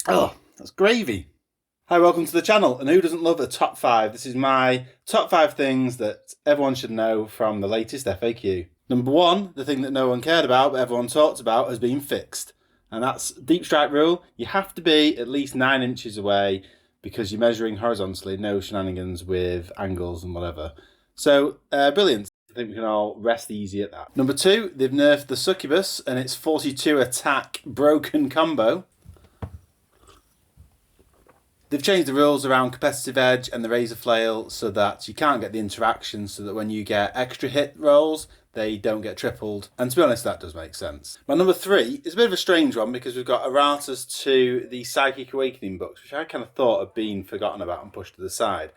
Oh, that's gravy. Hi, welcome to the channel. And who doesn't love a top 5? This is my top 5 things that everyone should know from the latest FAQ. Number 1, the thing that no one cared about but everyone talked about has been fixed. And that's deep strike rule. You have to be at least 9 inches away because you're measuring horizontally, no shenanigans with angles and whatever. So, brilliant. I think we can all rest easy at that. Number 2, they've nerfed the succubus and its 42 attack broken combo. They've changed the rules around competitive edge and the razor flail so that you can't get the interaction, so that when you get extra hit rolls, they don't get tripled. And to be honest, that does make sense. My number 3 is a bit of a strange one because we've got erratas to the Psychic Awakening books, which I kind of thought had been forgotten about and pushed to the side.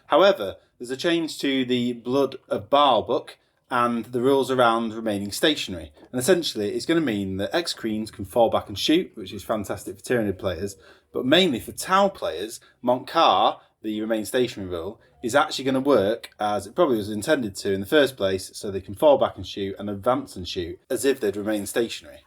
However, there's a change to the Blood of Baal book and the rules around remaining stationary. And essentially, it's going to mean that X-Queens can fall back and shoot, which is fantastic for Tyranid players, but mainly for Tau players, Montcar, the remain stationary rule, is actually going to work as it probably was intended to in the first place, so they can fall back and shoot and advance and shoot as if they'd remain stationary.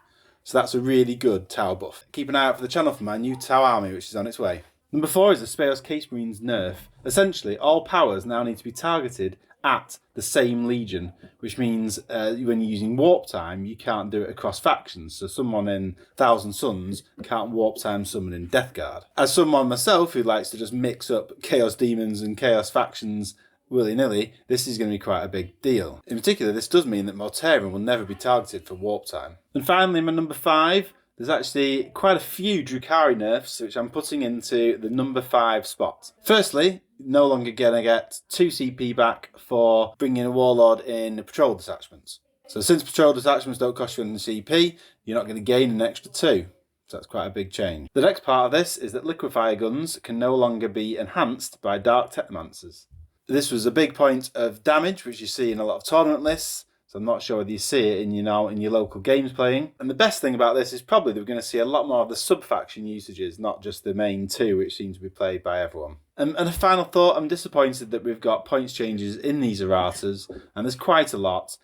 So that's a really good Tau buff. Keep an eye out for the channel for my new Tau army, which is on its way. Number 4 is the Speos Case Marines nerf. Essentially, all powers now need to be targeted at the same legion, which means when you're using warp time, you can't do it across factions. So someone in Thousand Suns can't warp time someone in Death Guard. As someone myself who likes to just mix up Chaos Demons and Chaos factions willy-nilly, this is going to be quite a big deal. In particular, this does mean that Mortarion will never be targeted for warp time. And finally, my number 5, there's actually quite a few Drukhari nerfs, which I'm putting into the number 5 spot. Firstly, no longer going to get 2 CP back for bringing a Warlord in patrol detachments. So since patrol detachments don't cost you any CP, you're not going to gain an extra 2. So that's quite a big change. The next part of this is that liquefier guns can no longer be enhanced by Dark Technomancers. This was a big point of damage, which you see in a lot of tournament lists. So I'm not sure whether you see it in your local games playing. And the best thing about this is probably that we're going to see a lot more of the sub-faction usages, not just the main 2, which seem to be played by everyone. And a final thought, I'm disappointed that we've got points changes in these erratas, and there's quite a lot.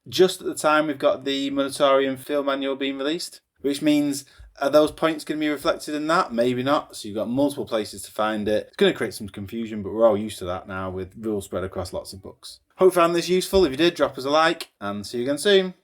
Just at the time we've got the Minotaurian field manual being released, which means, are those points going to be reflected in that? Maybe not. So you've got multiple places to find it. It's going to create some confusion, but we're all used to that now with rules spread across lots of books. Hope you found this useful. If you did, drop us a like, and see you again soon.